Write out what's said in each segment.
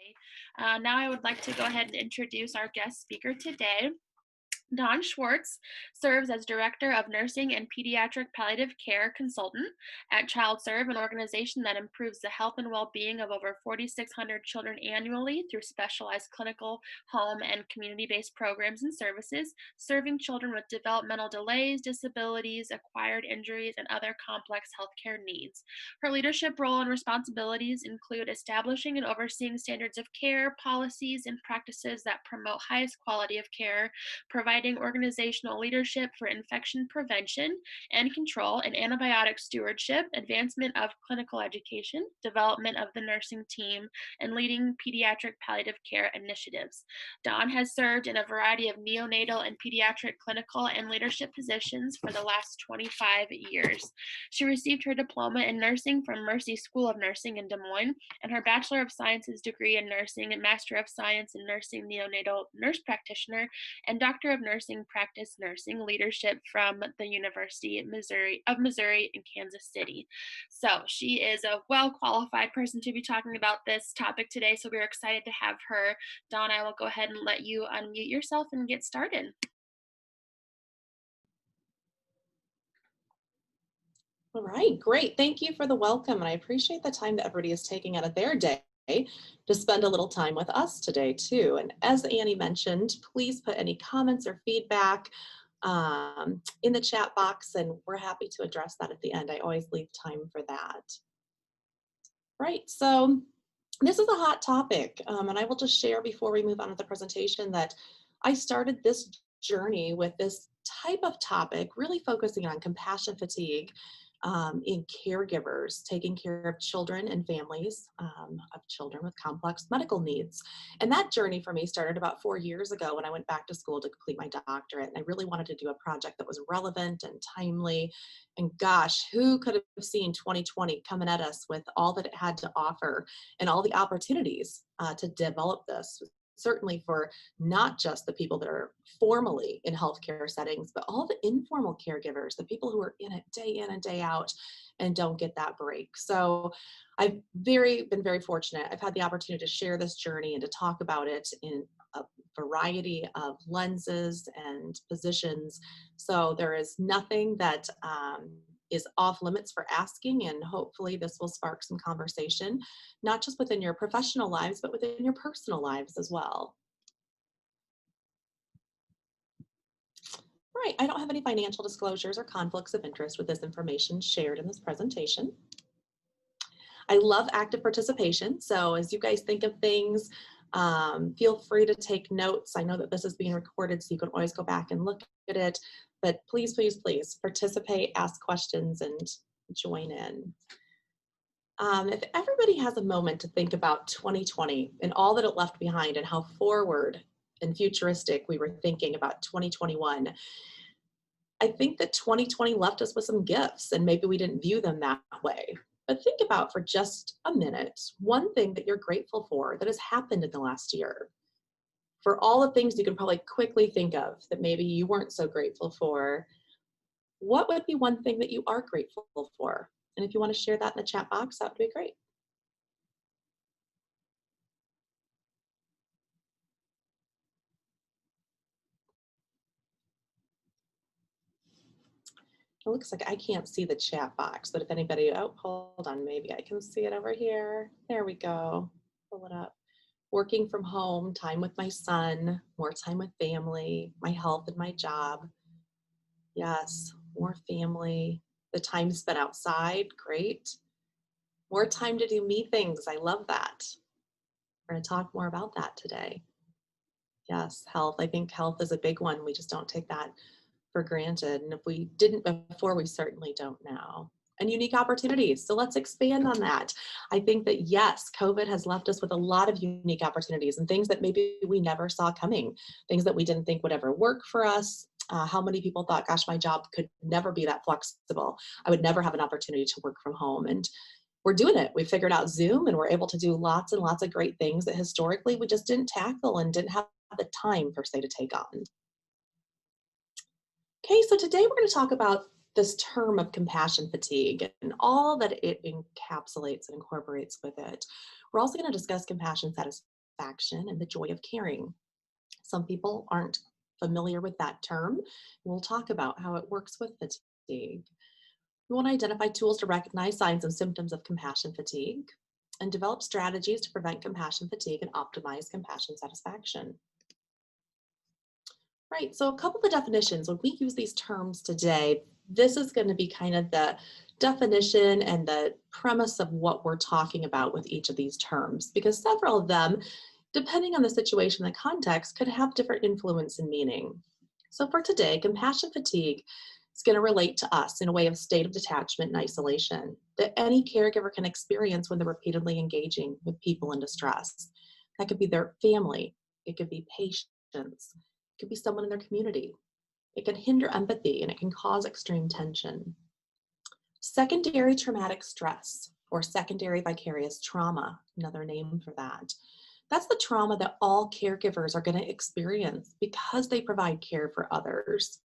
today. Now I would like to go ahead and introduce our guest speaker today. Don Schwartz serves as Director of Nursing and Pediatric Palliative Care Consultant at ChildServe, an organization that improves the health and well-being of over 4,600 children annually through specialized clinical, home, and community-based programs and services, serving children with developmental delays, disabilities, acquired injuries, and other complex healthcare needs. Her leadership role and responsibilities include establishing and overseeing standards of care, policies, and practices that promote highest quality of care, providing organizational leadership for infection prevention and control and antibiotic stewardship, advancement of clinical education, development of the nursing team, and leading pediatric palliative care initiatives. Dawn has served in a variety of neonatal and pediatric clinical and leadership positions for the last 25 years. She received her diploma in nursing from Mercy School of Nursing in Des Moines and her Bachelor of Sciences degree in nursing and Master of Science in Nursing Neonatal Nurse Practitioner and Doctor of Nursing Practice Nursing Leadership from the University of Missouri in Kansas City. So she is a well-qualified person to be talking about this topic today, so we're excited to have her. Dawn, I will go ahead and let you unmute yourself and get started. All right, great. Thank you for the welcome. And I appreciate the time that everybody is taking out of their day to spend a little time with us today too. And as Annie mentioned, please put any comments or feedback in the chat box, and we're happy to address that at the end. I always leave time for that. Right, so this is a hot topic, and I will just share before we move on with the presentation that I started this journey with this type of topic, really focusing on compassion fatigue in caregivers, taking care of children and families of children with complex medical needs. And that journey for me started about 4 years ago when I went back to school to complete my doctorate. And I really wanted to do a project that was relevant and timely. And gosh, who could have seen 2020 coming at us with all that it had to offer and all the opportunities to develop this? Certainly for not just the people that are formally in healthcare settings, but all the informal caregivers, the people who are in it day in and day out and don't get that break. So I've been very fortunate. I've had the opportunity to share this journey and to talk about it in a variety of lenses and positions. So there is nothing that is off limits for asking, and hopefully this will spark some conversation, not just within your professional lives, but within your personal lives as well. All right, I don't have any financial disclosures or conflicts of interest with this information shared in this presentation. I love active participation, so as you guys think of things, feel free to take notes. I know that this is being recorded, so you can always go back and look at it. But please, please, please participate, ask questions, and join in. If everybody has a moment to think about 2020 and all that it left behind and how forward and futuristic we were thinking about 2021, I think that 2020 left us with some gifts, and maybe we didn't view them that way. But think about for just a minute, one thing that you're grateful for that has happened in the last year. For all the things you can probably quickly think of that maybe you weren't so grateful for, what would be one thing that you are grateful for? And if you want to share that in the chat box, that would be great. It looks like I can't see the chat box, but if anybody, oh, hold on, maybe I can see it over here. There we go, pull it up. Working from home, time with my son, more time with family, my health and my job. Yes, more family, the time spent outside, great. More time to do me things, I love that. We're gonna talk more about that today. Yes, health, I think health is a big one. We just don't take that for granted. And if we didn't before, we certainly don't now. And unique opportunities. So let's expand on that. I think that yes, COVID has left us with a lot of unique opportunities and things that maybe we never saw coming, things that we didn't think would ever work for us. How many people thought, gosh, my job could never be that flexible. I would never have an opportunity to work from home. And we're doing it. We figured out Zoom and we're able to do lots and lots of great things that historically we just didn't tackle and didn't have the time per se to take on. Okay, so today we're going to talk about this term of compassion fatigue and all that it encapsulates and incorporates with it. We're also going to discuss compassion satisfaction satisfaction and the joy of caring. Some people aren't familiar with that term. We'll talk about how it works with fatigue. We want to identify tools to recognize signs and symptoms of compassion fatigue and develop strategies to prevent compassion fatigue and optimize compassion satisfaction. Right, so a couple of definitions. When we use these terms today, this is going to be kind of the definition and the premise of what we're talking about with each of these terms, because several of them, depending on the situation and the context, could have different influence and meaning. So for today, compassion fatigue is going to relate to us in a way of state of detachment and isolation that any caregiver can experience when they're repeatedly engaging with people in distress. That could be their family, it could be patients, it could be someone in their community. It can hinder empathy and it can cause extreme tension. Secondary traumatic stress or secondary vicarious trauma, another name for that. That's the trauma that all caregivers are going to experience because they provide care for others.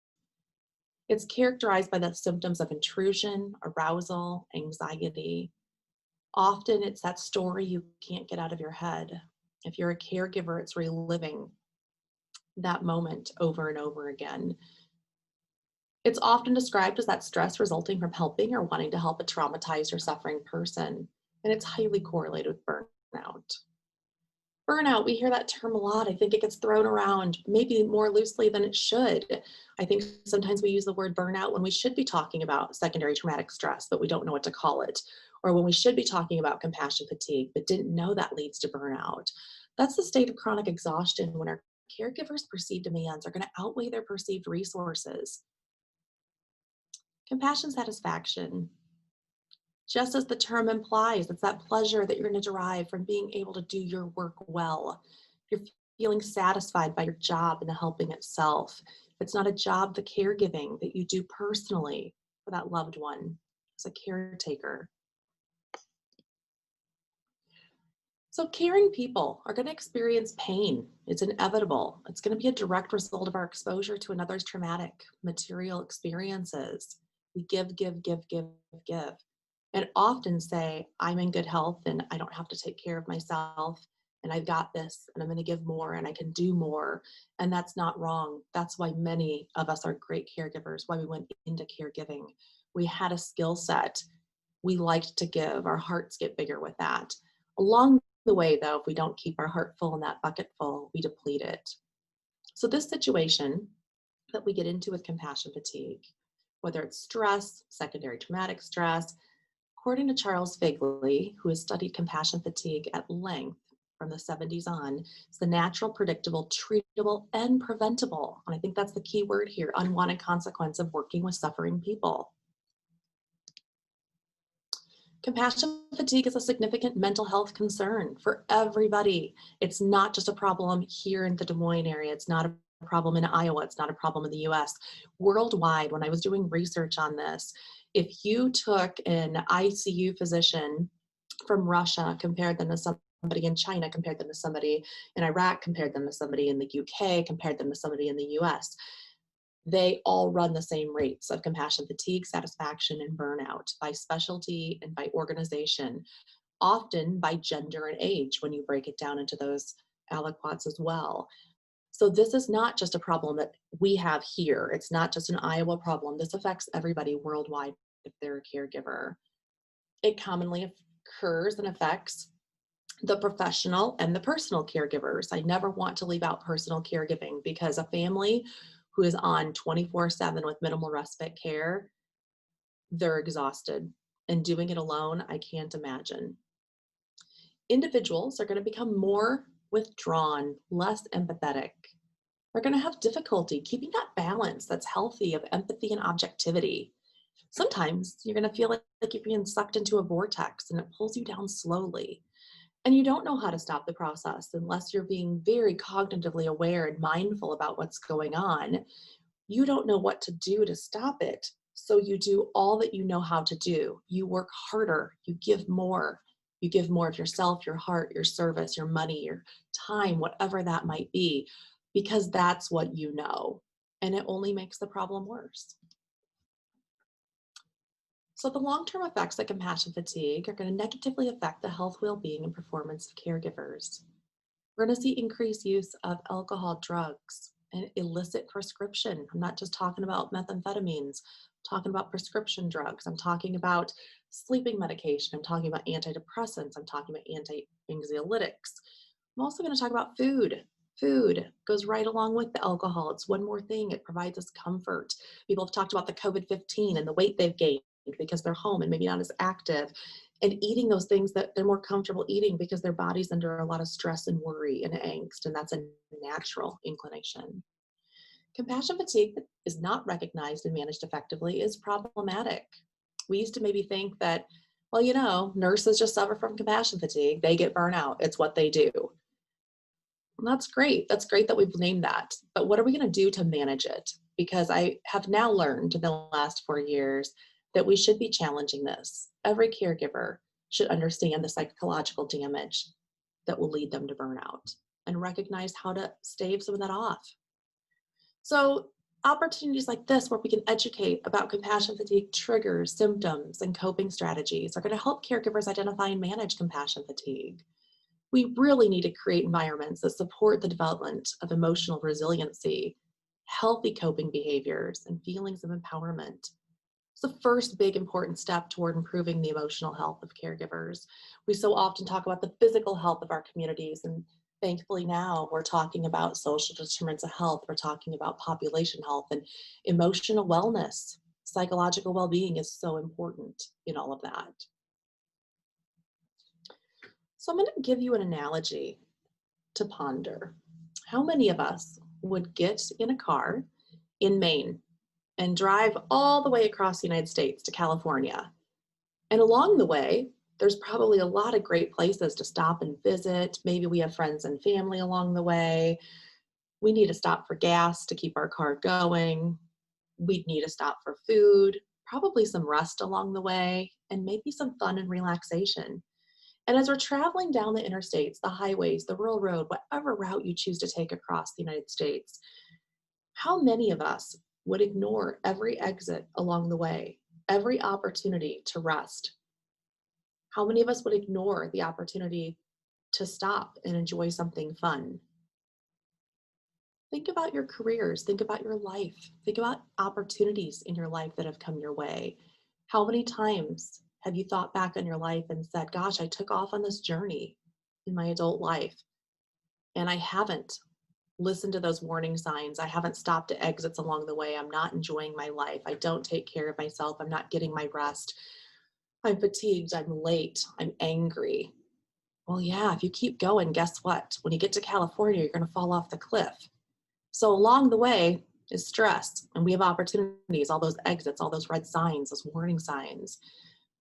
It's characterized by the symptoms of intrusion, arousal, anxiety. Often it's that story you can't get out of your head. If you're a caregiver, it's reliving that moment over and over again. It's often described as that stress resulting from helping or wanting to help a traumatized or suffering person, and it's highly correlated with burnout. Burnout, we hear that term a lot. I think it gets thrown around maybe more loosely than it should. I think sometimes we use the word burnout when we should be talking about secondary traumatic stress, but we don't know what to call it, or when we should be talking about compassion fatigue, but didn't know that leads to burnout. That's the state of chronic exhaustion when our caregivers' perceived demands are going to outweigh their perceived resources. Compassion satisfaction, just as the term implies, it's that pleasure that you're going to derive from being able to do your work well. You're feeling satisfied by your job and the helping itself. It's not a job, the caregiving that you do personally for that loved one as a caretaker. So caring people are going to experience pain. It's inevitable. It's going to be a direct result of our exposure to another's traumatic material experiences. We give, give, give, give, give, and often say, I'm in good health and I don't have to take care of myself and I've got this and I'm going to give more and I can do more. And that's not wrong. That's why many of us are great caregivers, why we went into caregiving. We had a skill set. We liked to give. Our hearts get bigger with that. Along the way, though, if we don't keep our heart full and that bucket full, we deplete it. So this situation that we get into with compassion fatigue, whether it's stress, secondary traumatic stress, according to Charles Figley, who has studied compassion fatigue at length from the 70s on, it's the natural, predictable, treatable, and preventable. And I think that's the key word here, unwanted consequence of working with suffering people. Compassion fatigue is a significant mental health concern for everybody. It's not just a problem here in the Des Moines area. It's not a problem in Iowa. It's not a problem in the US. Worldwide, when I was doing research on this, if you took an ICU physician from Russia, compared them to somebody in China, compared them to somebody in Iraq, compared them to somebody in the UK, compared them to somebody in the US, they all run the same rates of compassion fatigue, satisfaction, and burnout by specialty and by organization, often by gender and age when you break it down into those aliquots as well. So this is not just a problem that we have here. It's not just an Iowa problem. This affects everybody worldwide if they're a caregiver. It commonly occurs and affects the professional and the personal caregivers. I never want to leave out personal caregiving because a family who is on 24/7 with minimal respite care, they're exhausted. And doing it alone, I can't imagine. Individuals are going to become more withdrawn, less empathetic. They're going to have difficulty keeping that balance that's healthy of empathy and objectivity. Sometimes you're going to feel like you're being sucked into a vortex and it pulls you down slowly. And you don't know how to stop the process unless you're being very cognitively aware and mindful about what's going on. You don't know what to do to stop it. So you do all that you know how to do. You work harder, you give more. You give more of yourself, your heart, your service, your money, your time, whatever that might be, because that's what you know. And it only makes the problem worse. So the long-term effects of compassion fatigue are going to negatively affect the health, well-being, and performance of caregivers. We're going to see increased use of alcohol, drugs, and illicit prescription. I'm not just talking about methamphetamines, I'm talking about prescription drugs. I'm talking about sleeping medication. I'm talking about antidepressants. I'm talking about anti-anxiolytics. I'm also going to talk about food. Food goes right along with the alcohol. It's one more thing. It provides us comfort. People have talked about the COVID-15 and the weight they've gained because they're home and maybe not as active, and eating those things that they're more comfortable eating because their body's under a lot of stress and worry and angst, and that's a natural inclination. Compassion fatigue that is not recognized and managed effectively is problematic. We used to maybe think that, well, nurses just suffer from compassion fatigue. They get burnout. It's what they do. And that's great. That's great that we've named that. But what are we going to do to manage it? Because I have now learned in the last 4 years that we should be challenging this. Every caregiver should understand the psychological damage that will lead them to burnout and recognize how to stave some of that off. So opportunities like this, where we can educate about compassion fatigue triggers, symptoms, and coping strategies, are going to help caregivers identify and manage compassion fatigue. We really need to create environments that support the development of emotional resiliency, healthy coping behaviors, and feelings of empowerment. It's the first big important step toward improving the emotional health of caregivers. We so often talk about the physical health of our communities, and thankfully now we're talking about social determinants of health. We're talking about population health and emotional wellness. Psychological well-being is so important in all of that. So I'm going to give you an analogy to ponder. How many of us would get in a car in Maine and drive all the way across the United States to California? And along the way, there's probably a lot of great places to stop and visit. Maybe we have friends and family along the way. We need to stop for gas to keep our car going. We'd need to stop for food, probably some rest along the way, and maybe some fun and relaxation. And as we're traveling down the interstates, the highways, the rural road, whatever route you choose to take across the United States, how many of us would ignore every exit along the way, every opportunity to rest? How many of us would ignore the opportunity to stop and enjoy something fun? Think about your careers, think about your life, think about opportunities in your life that have come your way. How many times have you thought back on your life and said, gosh, I took off on this journey in my adult life and I haven't listened to those warning signs. I haven't stopped at exits along the way. I'm not enjoying my life. I don't take care of myself. I'm not getting my rest. I'm fatigued. I'm late. I'm angry. Well, yeah, if you keep going, guess what? When you get to California, you're going to fall off the cliff. So along the way is stress, and we have opportunities, all those exits, all those red signs, those warning signs.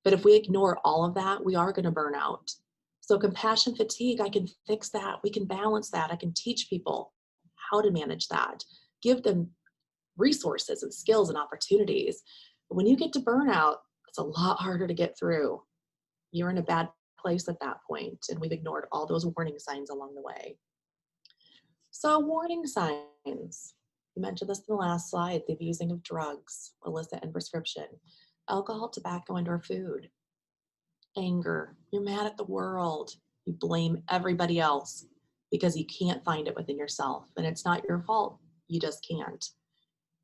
But if we ignore all of that, we are going to burn out. So compassion fatigue, I can fix that. We can balance that. I can teach people how to manage that, give them resources and skills and opportunities. But when you get to burnout, it's a lot harder to get through. You're in a bad place at that point, and we've ignored all those warning signs along the way. So warning signs. You mentioned this in the last slide, the abusing of drugs, illicit and prescription, alcohol, tobacco, and or food. Anger. You're mad at the world. You blame everybody else because you can't find it within yourself. And it's not your fault. You just can't.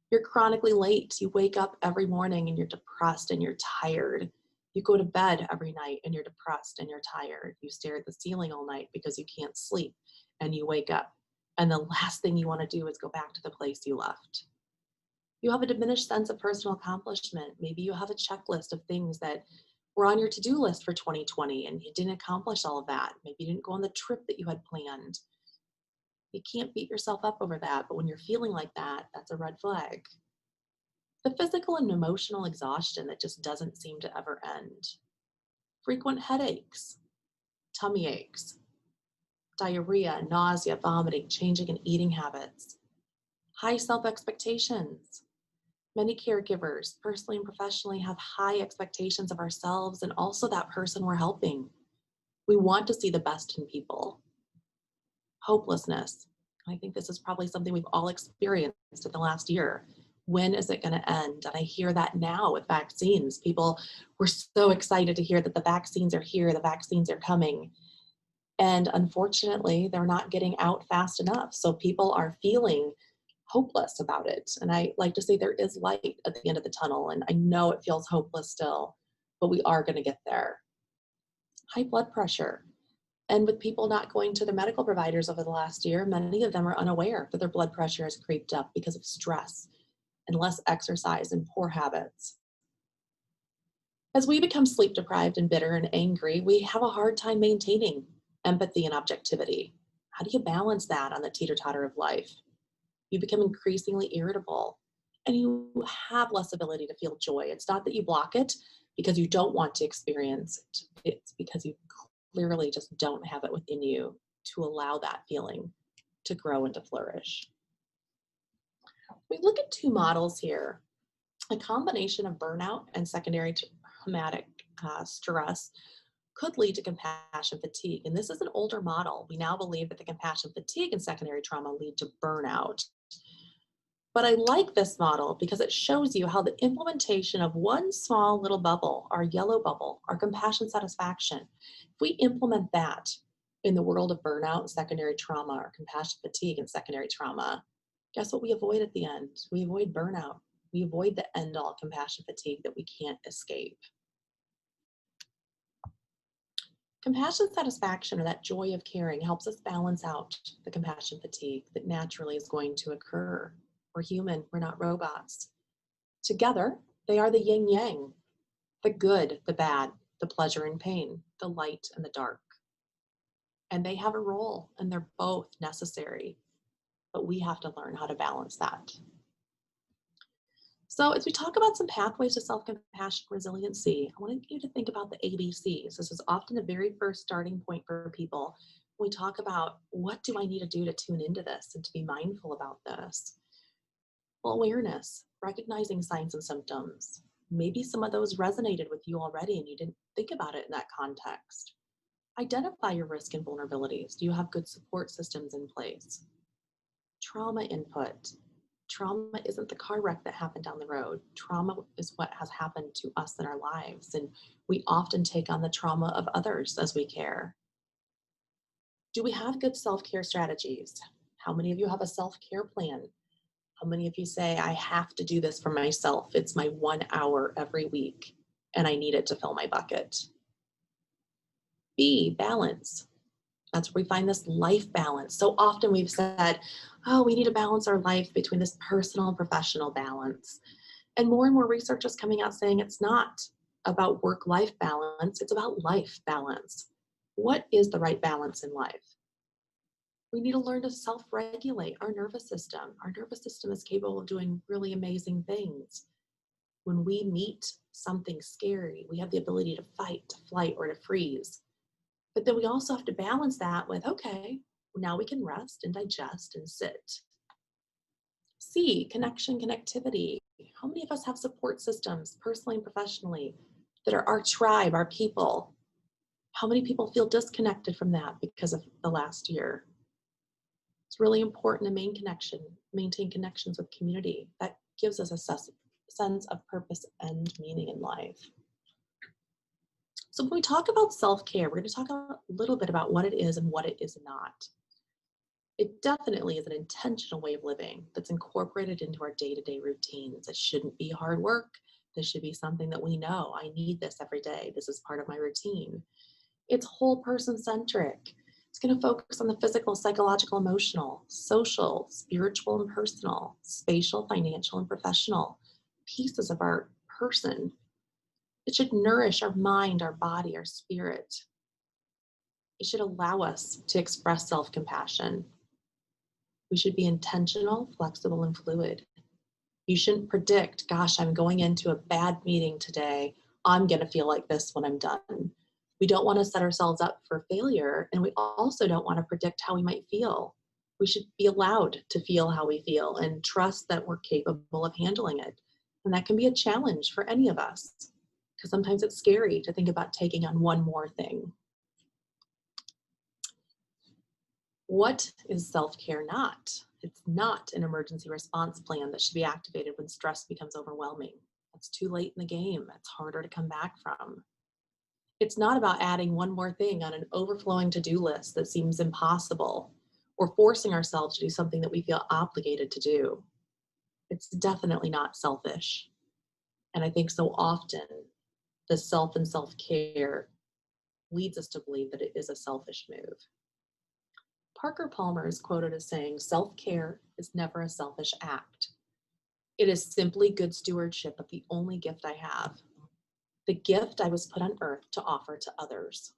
You're chronically late. You wake up every morning and you're depressed and you're tired. You go to bed every night and you're depressed and you're tired. You stare at the ceiling all night because you can't sleep, and you wake up. And the last thing you want to do is go back to the place you left. You have a diminished sense of personal accomplishment. Maybe you have a checklist of things that were on your to-do list for 2020 and you didn't accomplish all of that. Maybe you didn't go on the trip that you had planned. You can't beat yourself up over that, but when you're feeling like that, that's a red flag. The physical and emotional exhaustion that just doesn't seem to ever end. Frequent headaches, tummy aches, diarrhea, nausea, vomiting, changing in eating habits, high self-expectations. Many caregivers, personally and professionally, have high expectations of ourselves and also that person we're helping. We want to see the best in people. Hopelessness. I think this is probably something we've all experienced in the last year. When is it going to end? And I hear that now with vaccines. People were so excited to hear that the vaccines are here, the vaccines are coming. And unfortunately, they're not getting out fast enough. So people are feeling hopeless about it. And I like to say there is light at the end of the tunnel. And I know it feels hopeless still, but we are going to get there. High blood pressure. And with people not going to their medical providers over the last year, many of them are unaware that their blood pressure has creeped up because of stress and less exercise and poor habits. As we become sleep deprived and bitter and angry, we have a hard time maintaining empathy and objectivity. How do you balance that on the teeter totter of life? You become increasingly irritable and you have less ability to feel joy. It's not that you block it because you don't want to experience it, it's because you clearly just don't have it within you to allow that feeling to grow and to flourish. We look at two models here. A combination of burnout and secondary traumatic stress could lead to compassion fatigue. And this is an older model. We now believe that the compassion fatigue and secondary trauma lead to burnout. But I like this model because it shows you how the implementation of one small little bubble, our yellow bubble, our compassion satisfaction, if we implement that in the world of burnout, secondary trauma, or compassion fatigue and secondary trauma, guess what we avoid at the end? We avoid burnout. We avoid the end all compassion fatigue that we can't escape. Compassion satisfaction, or that joy of caring, helps us balance out the compassion fatigue that naturally is going to occur. We're human, we're not robots. Together, they are the yin yang, the good, the bad, the pleasure and pain, the light and the dark. And they have a role, and they're both necessary, but we have to learn how to balance that. So as we talk about some pathways to self-compassion resiliency, I want you to think about the ABCs. This is often the very first starting point for people when we talk about what do I need to do to tune into this and to be mindful about this. Well, awareness, recognizing signs and symptoms. Maybe some of those resonated with you already and you didn't think about it in that context. Identify your risk and vulnerabilities. Do you have good support systems in place? Trauma input. Trauma isn't the car wreck that happened down the road. Trauma is what has happened to us in our lives. And we often take on the trauma of others as we care. Do we have good self-care strategies? How many of you have a self-care plan? How many of you say, I have to do this for myself? It's my 1 hour every week, and I need it to fill my bucket. B, balance. That's where we find this life balance. So often we've said, oh, we need to balance our life between this personal and professional balance. And more research is coming out saying it's not about work-life balance, it's about life balance. What is the right balance in life? We need to learn to self-regulate our nervous system. Our nervous system is capable of doing really amazing things. When we meet something scary, we have the ability to fight, to flight, or to freeze. But then we also have to balance that with, okay, now we can rest and digest and sit. C, connection, connectivity. How many of us have support systems, personally and professionally, that are our tribe, our people? How many people feel disconnected from that because of the last year? It's really important to maintain connections with community. That gives us a sense of purpose and meaning in life. So when we talk about self-care, we're going to talk a little bit about what it is and what it is not. It definitely is an intentional way of living that's incorporated into our day-to-day routines. It shouldn't be hard work. This should be something that we know, I need this every day. This is part of my routine. It's whole person centric. It's going to focus on the physical, psychological, emotional, social, spiritual, and personal, spatial, financial, and professional pieces of our person. It should nourish our mind, our body, our spirit. It should allow us to express self-compassion. We should be intentional, flexible, and fluid. You shouldn't predict, gosh, I'm going into a bad meeting today. I'm going to feel like this when I'm done. We don't want to set ourselves up for failure, and we also don't want to predict how we might feel. We should be allowed to feel how we feel and trust that we're capable of handling it. And that can be a challenge for any of us, because sometimes it's scary to think about taking on one more thing. What is self-care not? It's not an emergency response plan that should be activated when stress becomes overwhelming. It's too late in the game. It's harder to come back from. It's not about adding one more thing on an overflowing to-do list that seems impossible or forcing ourselves to do something that we feel obligated to do. It's definitely not selfish. And I think so often the self and self-care leads us to believe that it is a selfish move. Parker Palmer is quoted as saying, "Self-care is never a selfish act. It is simply good stewardship of the only gift I have, the gift I was put on earth to offer to others."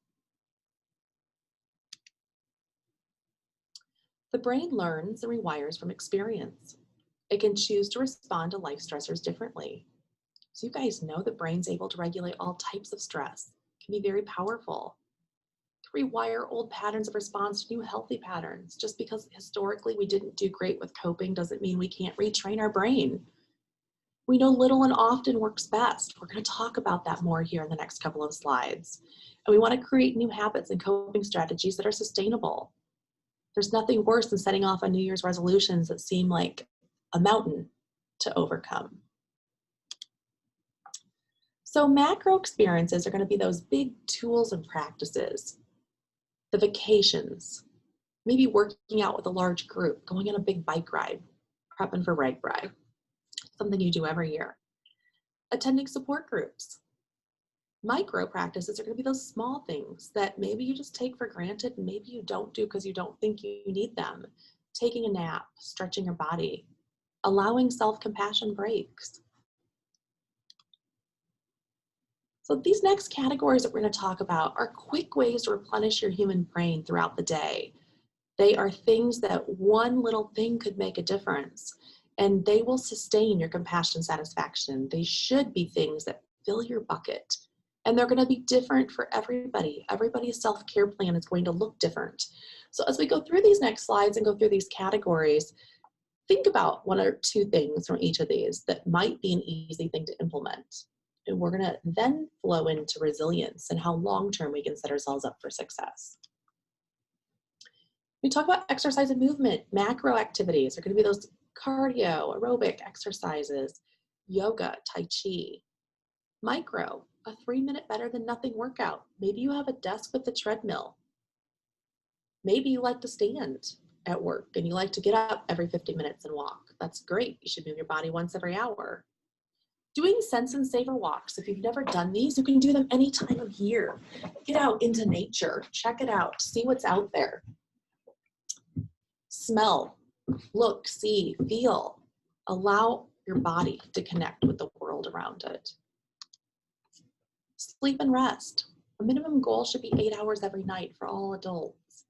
The brain learns and rewires from experience. It can choose to respond to life stressors differently. So you guys know the brain's able to regulate all types of stress. It can be very powerful. It can rewire old patterns of response to new healthy patterns. Just because historically we didn't do great with coping doesn't mean we can't retrain our brain. We know little and often works best. We're going to talk about that more here in the next couple of slides. And we want to create new habits and coping strategies that are sustainable. There's nothing worse than setting off on New Year's resolutions that seem like a mountain to overcome. So macro experiences are going to be those big tools and practices. The vacations, maybe working out with a large group, going on a big bike ride, prepping for rag ride, something you do every year. Attending support groups. Micro practices are going to be those small things that maybe you just take for granted and maybe you don't do because you don't think you need them. Taking a nap, stretching your body, allowing self-compassion breaks. So these next categories that we're going to talk about are quick ways to replenish your human brain throughout the day. They are things that one little thing could make a difference, and they will sustain your compassion satisfaction. They should be things that fill your bucket. And they're going to be different for everybody. Everybody's self-care plan is going to look different. So as we go through these next slides and go through these categories, think about one or two things from each of these that might be an easy thing to implement. And we're going to then flow into resilience and how long-term we can set ourselves up for success. We talk about exercise and movement. Macro activities are going to be those cardio, aerobic exercises, yoga, tai chi. Micro, a 3-minute better than nothing workout. Maybe you have a desk with a treadmill. Maybe you like to stand at work and you like to get up every 50 minutes and walk. That's great. You should move your body once every hour. Doing sense and savor walks. If you've never done these, you can do them any time of year. Get out into nature. Check it out. See what's out there. Smell, look, see, feel. Allow your body to connect with the world around it. Sleep and rest. A minimum goal should be 8 hours every night for all adults.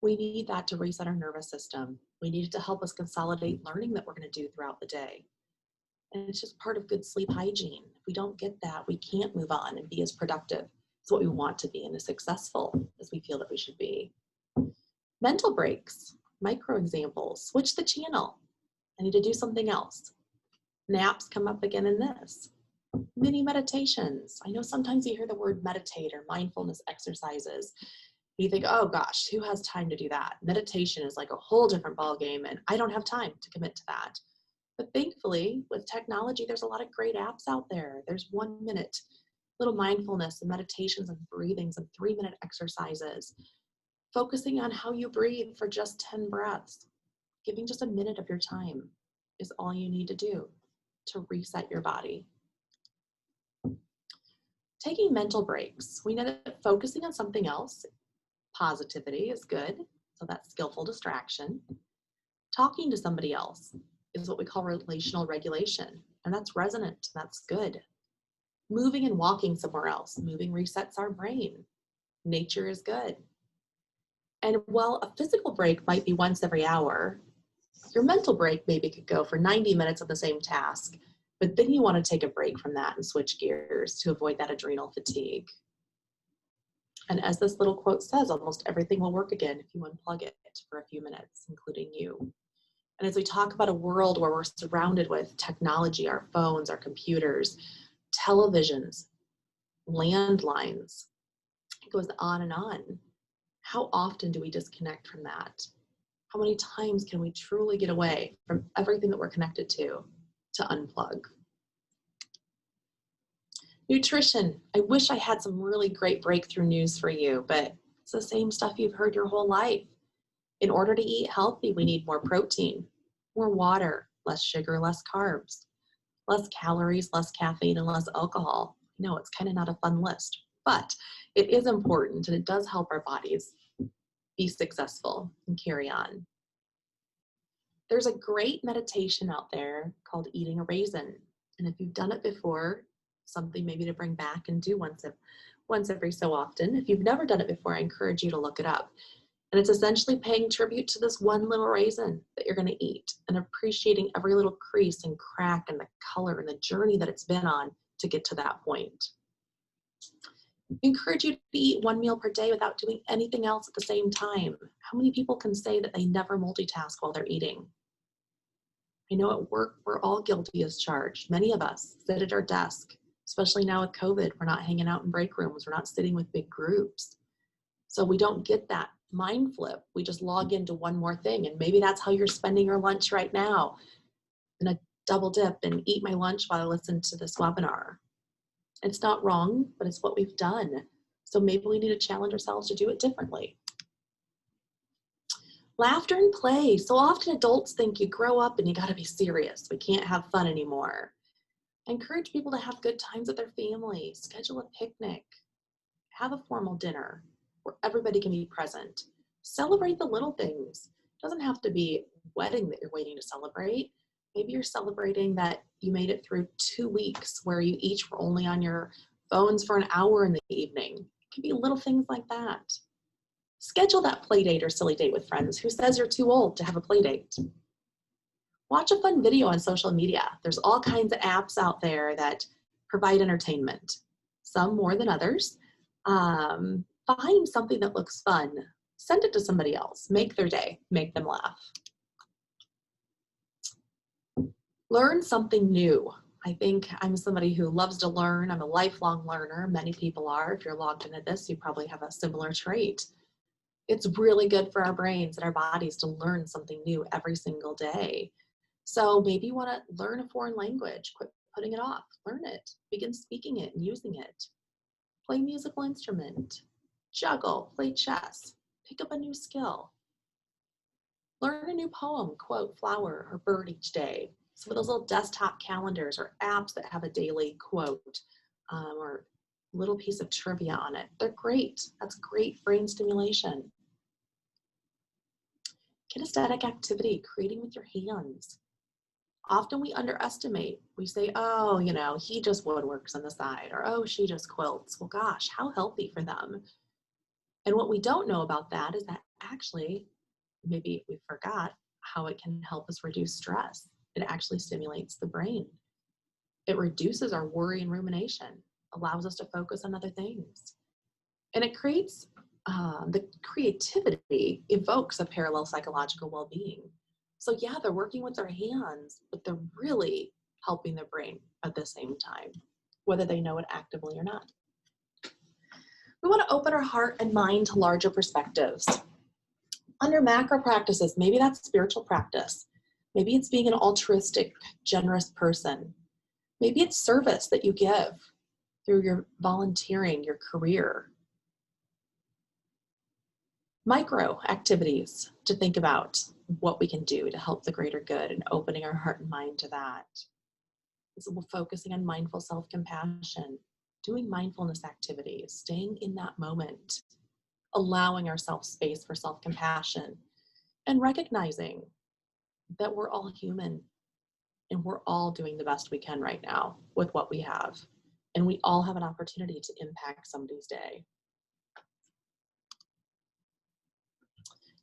We need that to reset our nervous system. We need it to help us consolidate learning that we're going to do throughout the day. And it's just part of good sleep hygiene. If we don't get that, we can't move on and be as productive as what we want to be and as successful as we feel that we should be. Mental breaks, micro examples, switch the channel. I need to do something else. Naps come up again in this. Mini meditations. I know sometimes you hear the word meditate or mindfulness exercises. You think, oh gosh, who has time to do that? Meditation is like a whole different ballgame and I don't have time to commit to that. But thankfully, with technology, there's a lot of great apps out there. There's 1 minute little mindfulness and meditations and breathings and 3-minute exercises. Focusing on how you breathe for just 10 breaths. Giving just a minute of your time is all you need to do to reset your body. Taking mental breaks. We know that focusing on something else, positivity is good. So that's skillful distraction. Talking to somebody else is what we call relational regulation. And that's resonant. That's good. Moving and walking somewhere else. Moving resets our brain. Nature is good. And while a physical break might be once every hour, your mental break maybe could go for 90 minutes of the same task, but then you want to take a break from that and switch gears to avoid that adrenal fatigue. And as this little quote says, almost everything will work again if you unplug it for a few minutes, including you. And as we talk about a world where we're surrounded with technology, our phones, our computers, televisions, landlines, it goes on and on. How often do we disconnect from that? How many times can we truly get away from everything that we're connected to unplug? Nutrition. I wish I had some really great breakthrough news for you, but it's the same stuff you've heard your whole life. In order to eat healthy, we need more protein, more water, less sugar, less carbs, less calories, less caffeine, and less alcohol. No, it's kind of not a fun list, but it is important and it does help our bodies be successful and carry on. There's a great meditation out there called eating a raisin. And if you've done it before, something maybe to bring back and do once every so often. If you've never done it before, I encourage you to look it up. And it's essentially paying tribute to this one little raisin that you're going to eat and appreciating every little crease and crack and the color and the journey that it's been on to get to that point. I encourage you to eat one meal per day without doing anything else at the same time. How many people can say that they never multitask while they're eating? I know at work, we're all guilty as charged. Many of us sit at our desk, especially now with COVID. We're not hanging out in break rooms. We're not sitting with big groups. So we don't get that mind flip. We just log into one more thing. And maybe that's how you're spending your lunch right now. I'm gonna double dip and eat my lunch while I listen to this webinar. It's not wrong, but it's what we've done. So maybe we need to challenge ourselves to do it differently. Laughter and play. So often adults think you grow up and you gotta be serious. We can't have fun anymore. I encourage people to have good times with their family, schedule a picnic, have a formal dinner where everybody can be present. Celebrate the little things. It doesn't have to be a wedding that you're waiting to celebrate. Maybe you're celebrating that you made it through 2 weeks where you each were only on your phones for an hour in the evening. It can be little things like that. Schedule that play date or silly date with friends. Who says you're too old to have a play date? Watch a fun video on social media. There's all kinds of apps out there that provide entertainment, some more than others. Find something that looks fun. Send it to somebody else. Make their day. Make them laugh. Learn something new. I think I'm somebody who loves to learn. I'm a lifelong learner. Many people are. If you're logged into this, you probably have a similar trait. It's really good for our brains and our bodies to learn something new every single day. So maybe you want to learn a foreign language. Quit putting it off. Learn it. Begin speaking it and using it. Play a musical instrument. Juggle. Play chess. Pick up a new skill. Learn a new poem, quote, flower, or bird each day. Some of those little desktop calendars or apps that have a daily quote or little piece of trivia on it. They're great. That's great brain stimulation. Kinesthetic activity, creating with your hands. Often we underestimate. We say, oh, he just woodworks on the side, or oh, she just quilts. Well, gosh, how healthy for them. And what we don't know about that is that actually, maybe we forgot how it can help us reduce stress. It actually stimulates the brain. It reduces our worry and rumination, allows us to focus on other things. And it creates, the creativity evokes a parallel psychological well-being. So yeah, they're working with their hands, but they're really helping their brain at the same time, whether they know it actively or not. We want to open our heart and mind to larger perspectives. Under macro practices, maybe that's spiritual practice. Maybe it's being an altruistic, generous person. Maybe it's service that you give through your volunteering, your career. Micro activities to think about what we can do to help the greater good and opening our heart and mind to that. So we're focusing on mindful self-compassion, doing mindfulness activities, staying in that moment, allowing ourselves space for self-compassion, and recognizing that we're all human and we're all doing the best we can right now with what we have. And we all have an opportunity to impact somebody's day.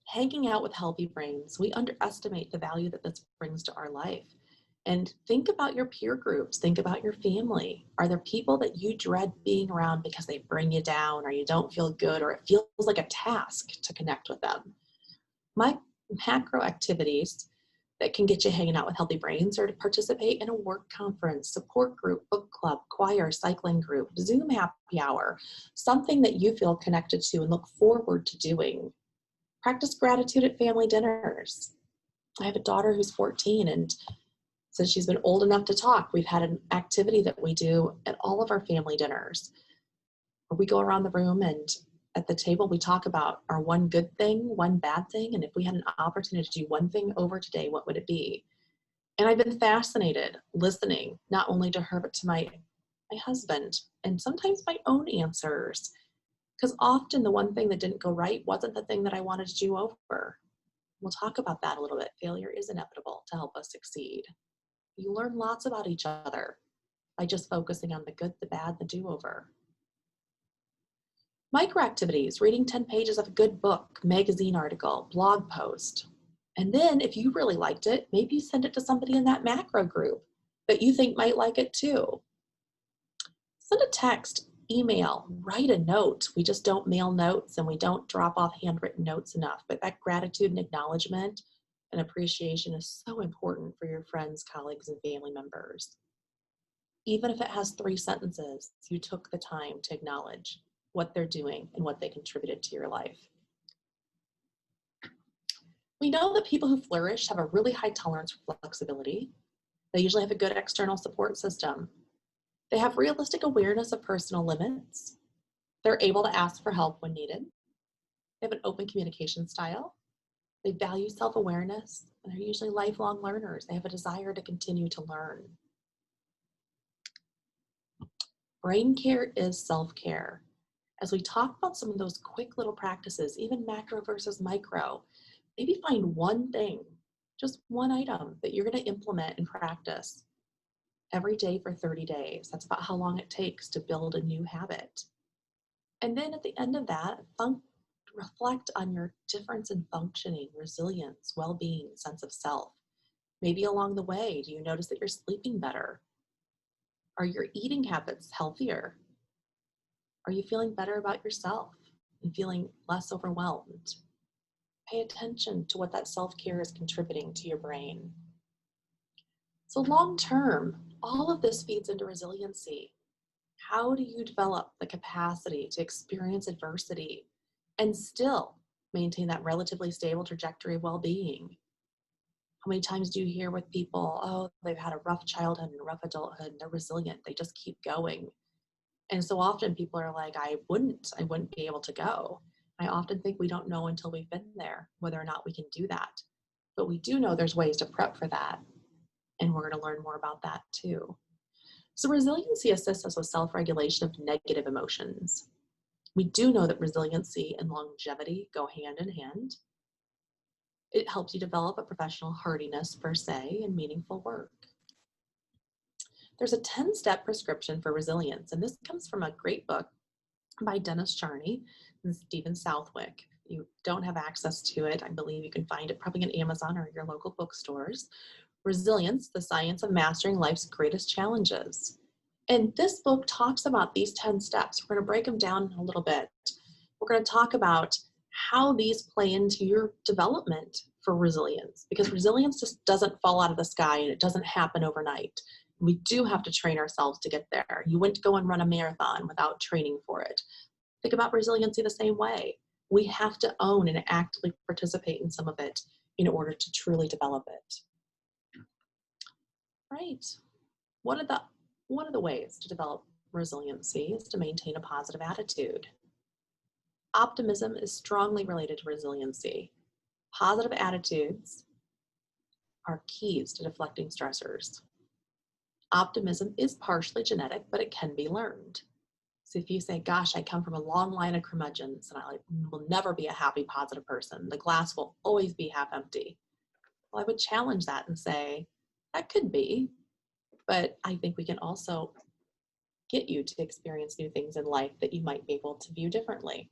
Hanging out with healthy brains, we underestimate the value that this brings to our life. And think about your peer groups, think about your family. Are there people that you dread being around because they bring you down or you don't feel good or it feels like a task to connect with them? My macro activities that can get you hanging out with healthy brains are to participate in a work conference, support group, book club, choir, cycling group, Zoom happy hour, something that you feel connected to and look forward to doing. Practice gratitude at family dinners. I have a daughter who's 14 and Since she's been old enough to talk, we've had an activity that we do at all of our family dinners, where we go around the room and at the table we talk about our one good thing, one bad thing, and if we had an opportunity to do one thing over today, what would it be? And I've been fascinated listening not only to her, but to my husband, and sometimes my own answers. Because often the one thing that didn't go right wasn't the thing that I wanted to do over. We'll talk about that a little bit. Failure is inevitable to help us succeed. You learn lots about each other by just focusing on the good, the bad, the do-over. Micro activities, reading 10 pages of a good book, magazine article, blog post. And then if you really liked it, maybe you send it to somebody in that macro group that you think might like it too. Send a text, email, write a note. We just don't mail notes and we don't drop off handwritten notes enough, but that gratitude and acknowledgement and appreciation is so important for your friends, colleagues, and family members. Even if it has 3 sentences, you took the time to acknowledge what they're doing and what they contributed to your life. We know that people who flourish have a really high tolerance for flexibility. They usually have a good external support system. They have realistic awareness of personal limits. They're able to ask for help when needed. They have an open communication style. They value self-awareness, and they're usually lifelong learners. They have a desire to continue to learn. Brain care is self-care. As we talk about some of those quick little practices, even macro versus micro, maybe find one thing, just one item that you're going to implement and practice every day for 30 days. That's about how long it takes to build a new habit. And then at the end of that, reflect on your difference in functioning, resilience, well-being, sense of self. Maybe along the way, do you notice that you're sleeping better? Are your eating habits healthier? Are you feeling better about yourself and feeling less overwhelmed? Pay attention to what that self-care is contributing to your brain. So long term, all of this feeds into resiliency. How do you develop the capacity to experience adversity and still maintain that relatively stable trajectory of well-being? How many times do you hear with people, oh, they've had a rough childhood and a rough adulthood, and they're resilient, they just keep going. And so often people are like, I wouldn't be able to go. I often think we don't know until we've been there whether or not we can do that. But we do know there's ways to prep for that. And we're going to learn more about that too. So resiliency assists us with self-regulation of negative emotions. We do know that resiliency and longevity go hand in hand. It helps you develop a professional hardiness per se in meaningful work. There's a 10-step prescription for resilience, and this comes from a great book by Dennis Charney and Stephen Southwick. If you don't have access to it, I believe you can find it probably on Amazon or your local bookstores. Resilience, the Science of Mastering Life's Greatest Challenges. And this book talks about these 10 steps. We're going to break them down a little bit. We're going to talk about how these play into your development for resilience, because resilience just doesn't fall out of the sky and it doesn't happen overnight. We do have to train ourselves to get there. You wouldn't go and run a marathon without training for it. Think about resiliency the same way. We have to own and actively participate in some of it in order to truly develop it. Right. One of the ways to develop resiliency is to maintain a positive attitude. Optimism is strongly related to resiliency. Positive attitudes are keys to deflecting stressors. Optimism is partially genetic, but it can be learned. So if you say, gosh, I come from a long line of curmudgeons and I will never be a happy, positive person, the glass will always be half empty. Well, I would challenge that and say, that could be, but I think we can also get you to experience new things in life that you might be able to view differently.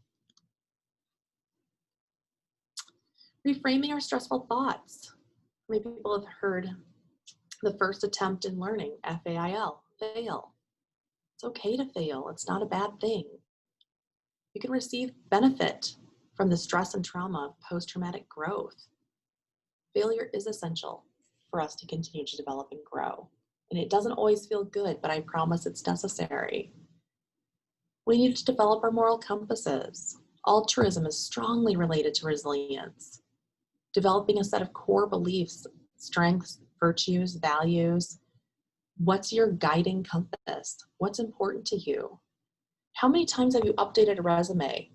Reframing our stressful thoughts. Maybe people have heard the first attempt in learning, FAIL, fail. It's okay to fail. It's not a bad thing. You can receive benefit from the stress and trauma of post-traumatic growth. Failure is essential for us to continue to develop and grow. And it doesn't always feel good, but I promise it's necessary. We need to develop our moral compasses. Altruism is strongly related to resilience. Developing a set of core beliefs, strengths, virtues, values? What's your guiding compass? What's important to you? How many times have you updated a resume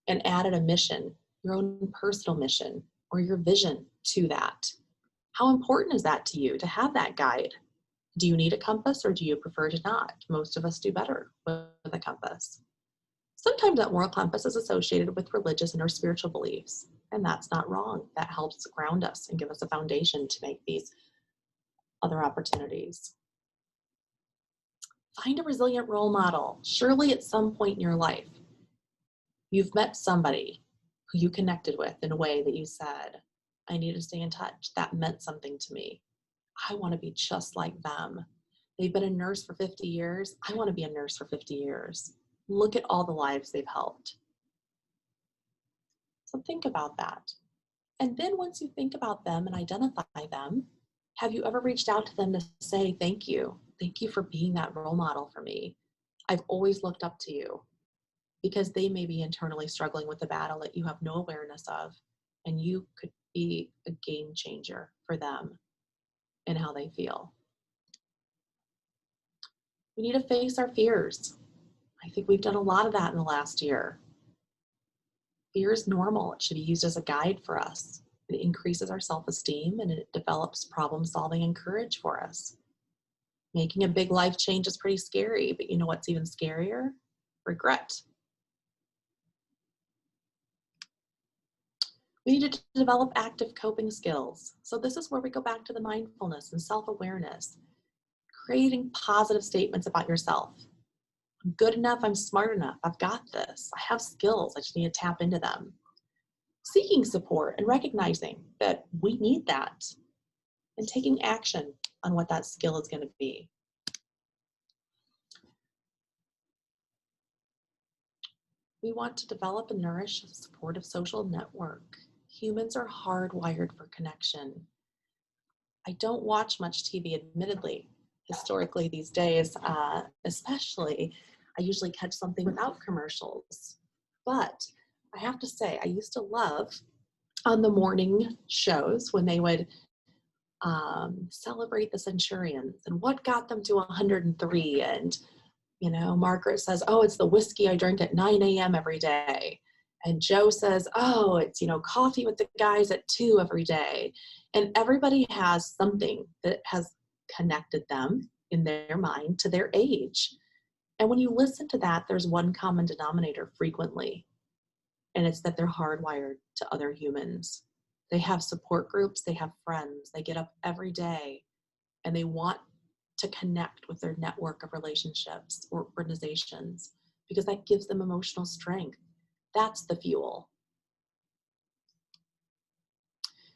and added a mission, your own personal mission or your vision to that? How important is that to you to have that guide? Do you need a compass or do you prefer to not? Most of us do better with a compass. Sometimes that moral compass is associated with religious and or spiritual beliefs, and that's not wrong. That helps ground us and give us a foundation to make these other opportunities. Find a resilient role model. Surely at some point in your life, you've met somebody who you connected with in a way that you said, I need to stay in touch. That meant something to me. I want to be just like them. They've been a nurse for 50 years. I want to be a nurse for 50 years. Look at all the lives they've helped. So think about that. And then once you think about them and identify them, have you ever reached out to them to say, thank you? Thank you for being that role model for me. I've always looked up to you, because they may be internally struggling with a battle that you have no awareness of, and you could be a game changer for them and how they feel. We need to face our fears. I think we've done a lot of that in the last year. Fear is normal. It should be used as a guide for us. It increases our self-esteem and it develops problem solving and courage for us. Making a big life change is pretty scary, but you know what's even scarier? Regret. We need to develop active coping skills. So this is where we go back to the mindfulness and self-awareness, creating positive statements about yourself. I'm good enough, I'm smart enough, I've got this, I have skills, I just need to tap into them. Seeking support and recognizing that we need that and taking action on what that skill is going to be. We want to develop and nourish a supportive social network. Humans are hardwired for connection. I don't watch much TV, admittedly. Historically these days, especially, I usually catch something without commercials. But I have to say, I used to love on the morning shows when they would celebrate the centurions and what got them to 103. And, you know, Margaret says, oh, it's the whiskey I drink at 9 a.m. every day. And Joe says, oh, it's, you know, coffee with the guys at 2 every day. And everybody has something that has connected them in their mind to their age. And when you listen to that, there's one common denominator frequently, and it's that they're hardwired to other humans. They have support groups, they have friends, they get up every day, and they want to connect with their network of relationships or organizations because that gives them emotional strength. That's the fuel.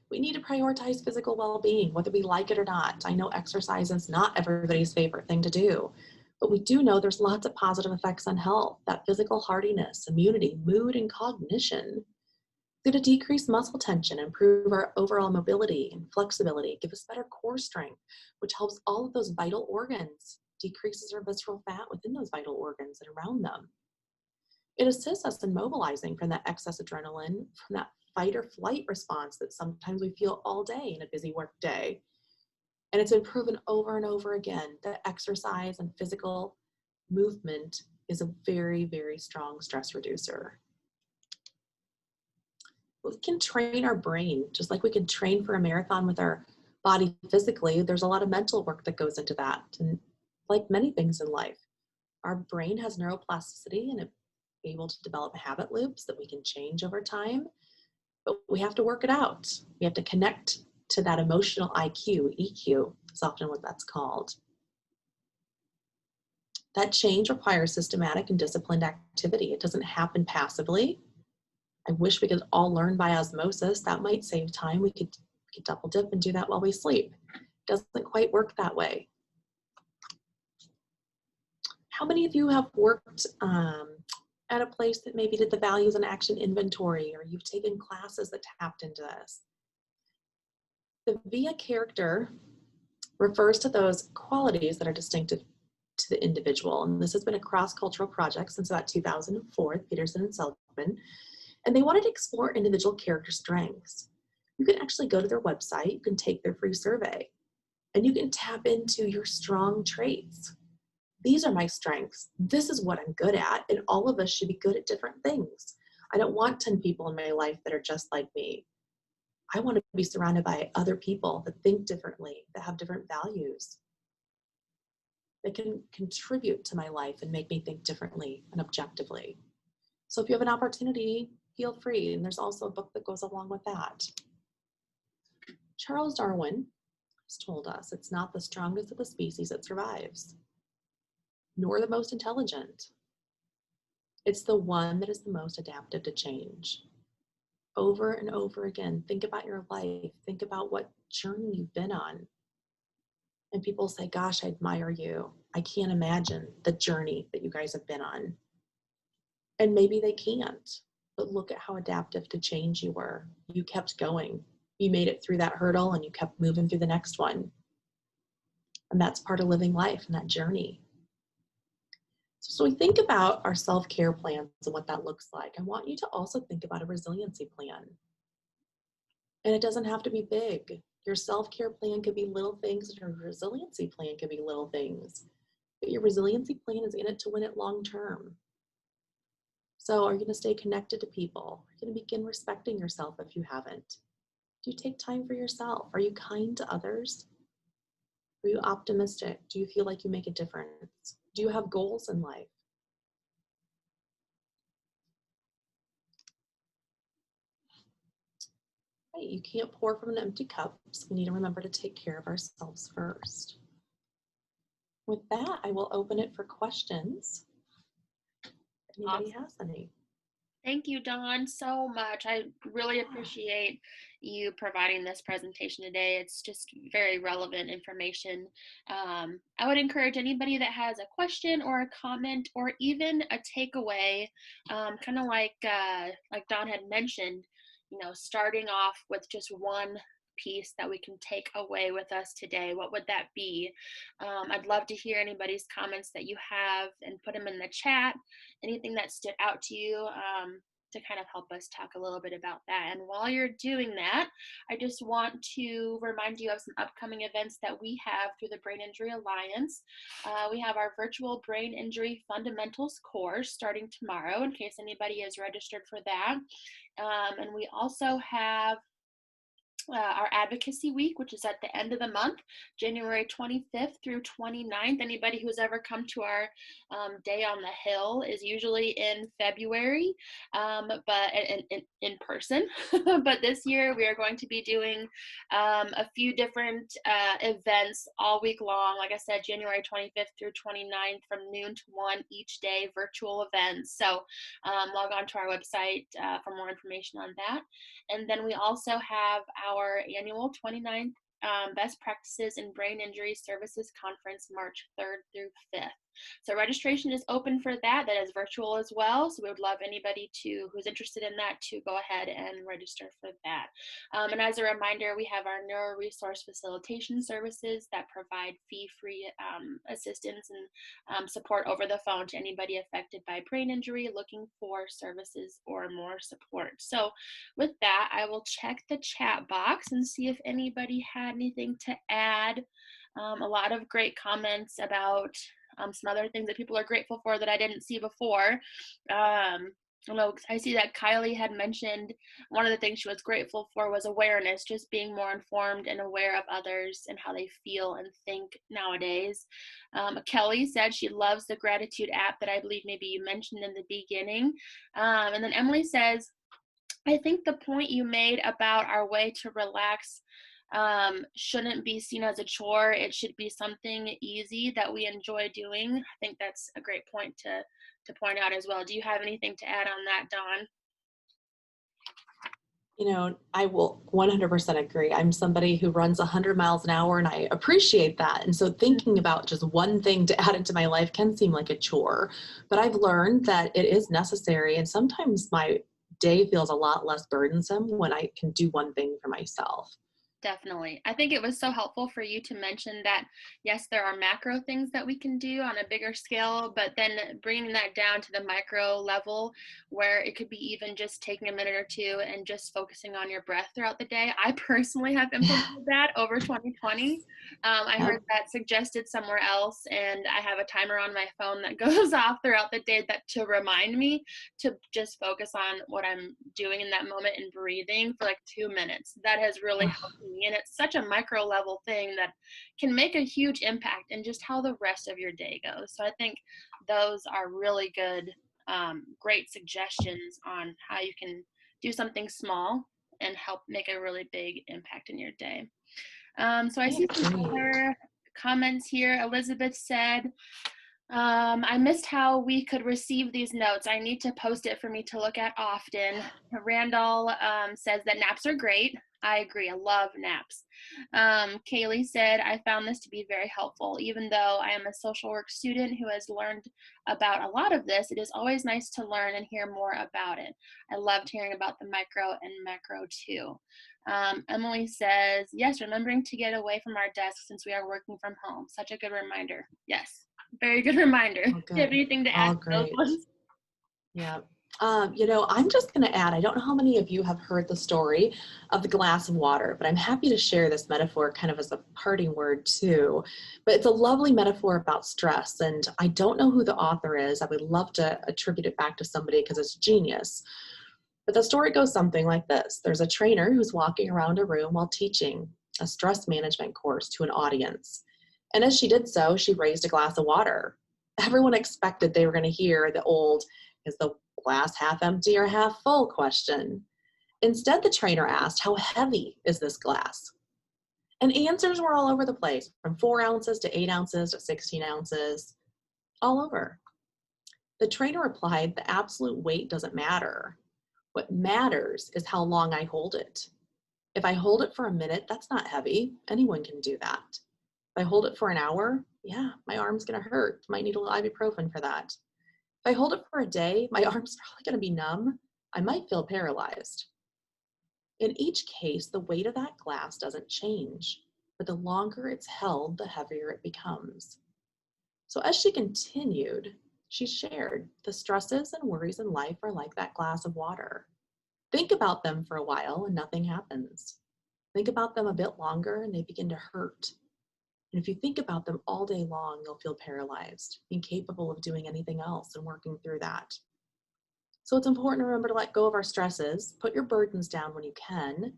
We need to prioritize physical well-being, whether we like it or not. I know exercise is not everybody's favorite thing to do, but we do know there's lots of positive effects on health. That physical hardiness, immunity, mood, and cognition. It's going to decrease muscle tension, improve our overall mobility and flexibility, give us better core strength, which helps all of those vital organs, decreases our visceral fat within those vital organs and around them. It assists us in mobilizing from that excess adrenaline, from that fight or flight response that sometimes we feel all day in a busy work day. And it's been proven over and over again that exercise and physical movement is a very, very strong stress reducer. We can train our brain, just like we can train for a marathon with our body physically. There's a lot of mental work that goes into that. And like many things in life, our brain has neuroplasticity and it's able to develop habit loops that we can change over time, but we have to work it out. We have to connect to that emotional IQ, EQ is often what that's called. That change requires systematic and disciplined activity. It doesn't happen passively. I wish we could all learn by osmosis. That might save time. We could double dip and do that while we sleep. It doesn't quite work that way. How many of you have worked at a place that maybe did the values and action inventory, or you've taken classes that tapped into this? The VIA character refers to those qualities that are distinctive to the individual. And this has been a cross-cultural project since about 2004, Peterson and Seligman. And they wanted to explore individual character strengths. You can actually go to their website, you can take their free survey. And you can tap into your strong traits. These are my strengths. This is what I'm good at. And all of us should be good at different things. I don't want 10 people in my life that are just like me. I want to be surrounded by other people that think differently, that have different values, that can contribute to my life and make me think differently and objectively. So if you have an opportunity, feel free. And there's also a book that goes along with that. Charles Darwin has told us it's not the strongest of the species that survives, nor the most intelligent. It's the one that is the most adaptive to change. Over and over again, think about your life. Think about what journey you've been on. And people say, gosh, I admire you. I can't imagine the journey that you guys have been on. And maybe they can't, but look at how adaptive to change you were. You kept going. You made it through that hurdle and you kept moving through the next one. And that's part of living life and that journey. So we think about our self-care plans and what that looks like. I want you to also think about a resiliency plan. And it doesn't have to be big. Your self-care plan could be little things, and your resiliency plan could be little things. But your resiliency plan is in it to win it long term. So are you going to stay connected to people? Are you going to begin respecting yourself if you haven't? Do you take time for yourself? Are you kind to others? Are you optimistic? Do you feel like you make a difference? Do you have goals in life? Right, you can't pour from an empty cup, so we need to remember to take care of ourselves first. With that, I will open it for questions. If anybody has any. Thank you, Dawn, so much. I really appreciate you providing this presentation today. It's just very relevant information. I would encourage anybody that has a question or a comment or even a takeaway, kind of like Dawn had mentioned, starting off with just one piece that we can take away with us today. What would that be? I'd love to hear anybody's comments that you have and put them in the chat. Anything that stood out to you, to kind of help us talk a little bit about that. And while you're doing that, I just want to remind you of some upcoming events that we have through the Brain Injury Alliance. We have our virtual Brain Injury Fundamentals course starting tomorrow, in case anybody is registered for that. And we also have our advocacy week, which is at the end of the month, January 25th through 29th. Anybody who's ever come to our day on the Hill is usually in February, but in person. But this year we are going to be doing a few different events all week long. Like I said, January 25th through 29th from noon to 1 each day, virtual events. So log on to our website for more information on that. And then we also have our annual 29th Best Practices in Brain Injury Services Conference, March 3rd through 5th. So registration is open for that. That is virtual as well. So we would love anybody who's interested in that to go ahead and register for that. And as a reminder, we have our neuro resource facilitation services that provide fee-free assistance and support over the phone to anybody affected by brain injury looking for services or more support. So with that, I will check the chat box and see if anybody had anything to add. A lot of great comments about some other things that people are grateful for that I didn't see before. I see that Kylie had mentioned one of the things she was grateful for was awareness, just being more informed and aware of others and how they feel and think nowadays. Kelly said she loves the gratitude app that I believe maybe you mentioned in the beginning. And then Emily says, I think the point you made about our way to relax shouldn't be seen as a chore. It should be something easy that we enjoy doing. I think that's a great point to point out as well. Do you have anything to add on that, Dawn? You know, I will 100% agree. I'm somebody who runs 100 miles an hour and I appreciate that. And so thinking about just one thing to add into my life can seem like a chore, but I've learned that it is necessary. And sometimes my day feels a lot less burdensome when I can do one thing for myself. Definitely. I think it was so helpful for you to mention that, yes, there are macro things that we can do on a bigger scale, but then bringing that down to the micro level where it could be even just taking a minute or two and just focusing on your breath throughout the day. I personally have Yeah. implemented that over 2020. I heard Yep. that suggested somewhere else, and I have a timer on my phone that goes off throughout the day that to remind me to just focus on what I'm doing in that moment and breathing for like 2 minutes. That has really helped me. And it's such a micro level thing that can make a huge impact in just how the rest of your day goes. So I think those are really good, great suggestions on how you can do something small and help make a really big impact in your day. So I Yeah, see some great. other comments here. Elizabeth said, I missed how we could receive these notes. I need to post it for me to look at often. Randall says that naps are great. I agree. I love naps. Kaylee said, I found this to be very helpful. Even though I am a social work student who has learned about a lot of this, it is always nice to learn and hear more about it. I loved hearing about the micro and macro too. Emily says, yes, remembering to get away from our desks since we are working from home. Such a good reminder. Yes. Very good reminder. Do Oh, you have good. anything to add All to those great. ones? Yeah. I'm just going to add, I don't know how many of you have heard the story of the glass of water, but I'm happy to share this metaphor kind of as a parting word too. But it's a lovely metaphor about stress. And I don't know who the author is. I would love to attribute it back to somebody because it's genius. But the story goes something like this. There's a trainer who's walking around a room while teaching a stress management course to an audience. And as she did so, she raised a glass of water. Everyone expected they were going to hear the old, is the glass half empty or half full question. Instead, the trainer asked, how heavy is this glass? And answers were all over the place, from 4 ounces to 8 ounces to 16 ounces, all over. The trainer replied, the absolute weight doesn't matter. What matters is how long I hold it. If I hold it for a minute, that's not heavy. Anyone can do that. If I hold it for an hour, yeah, my arm's going to hurt. Might need a little ibuprofen for that. If I hold it for a day, my arm's probably going to be numb. I might feel paralyzed. In each case, the weight of that glass doesn't change, but the longer it's held, the heavier it becomes. So as she continued, she shared the stresses and worries in life are like that glass of water. Think about them for a while and nothing happens. Think about them a bit longer and they begin to hurt. And if you think about them all day long, you'll feel paralyzed, incapable of doing anything else and working through that. So it's important to remember to let go of our stresses, put your burdens down when you can.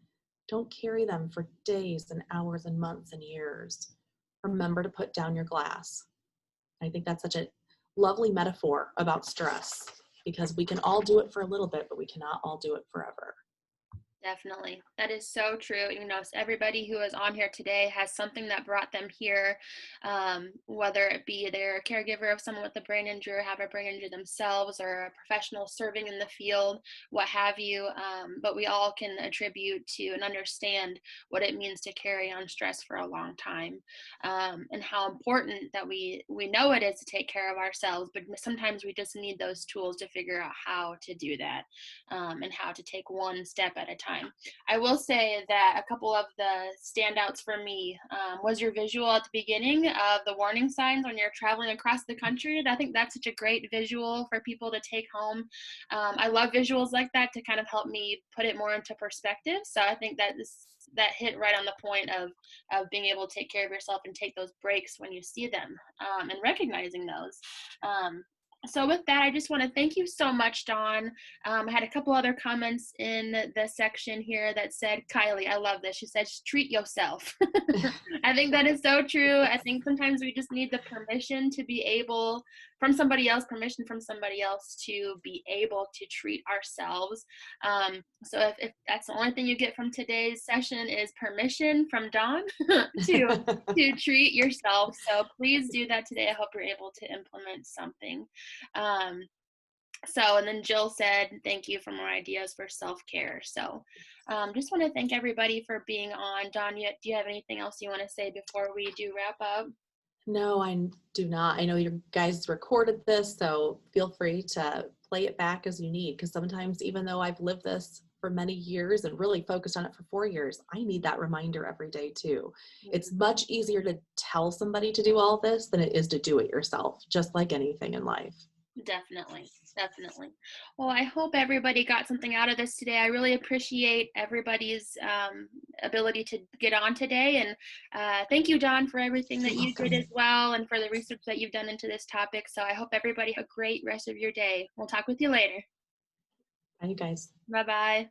Don't carry them for days and hours and months and years. Remember to put down your glass. I think that's such a lovely metaphor about stress because we can all do it for a little bit, but we cannot all do it forever. Definitely. That is so true. Everybody who is on here today has something that brought them here, whether it be they're a caregiver of someone with a brain injury or have a brain injury themselves or a professional serving in the field, what have you. But we all can attribute to and understand what it means to carry on stress for a long time, and how important that we know it is to take care of ourselves, but sometimes we just need those tools to figure out how to do that, and how to take one step at a time. I will say that a couple of the standouts for me was your visual at the beginning of the warning signs when you're traveling across the country. I think that's such a great visual for people to take home. I love visuals like that to kind of help me put it more into perspective. So I think that hit right on the point of being able to take care of yourself and take those breaks when you see them, and recognizing those. So with that, I just want to thank you so much, Dawn. I had a couple other comments in the section here that said, Kylie, I love this. She said, treat yourself. I think that is so true. I think sometimes we just need the permission to be able, permission from somebody else to be able to treat ourselves. So if that's the only thing you get from today's session is permission from Dawn to treat yourself. So please do that today. I hope you're able to implement something. And then Jill said, thank you for more ideas for self-care. So just want to thank everybody for being on. Dawn, do you have anything else you want to say before we do wrap up? No, I do not. I know you guys recorded this, so feel free to play it back as you need, because sometimes even though I've lived this for many years and really focused on it for 4 years, I need that reminder every day too. It's much easier to tell somebody to do all this than it is to do it yourself, just like anything in life. Definitely. Definitely. Well, I hope everybody got something out of this today. I really appreciate everybody's ability to get on today. And thank you, Dawn, for everything that You're you did welcome. as well and for the research that you've done into this topic. So I hope everybody have a great rest of your day. We'll talk with you later. Bye, you guys. Bye-bye.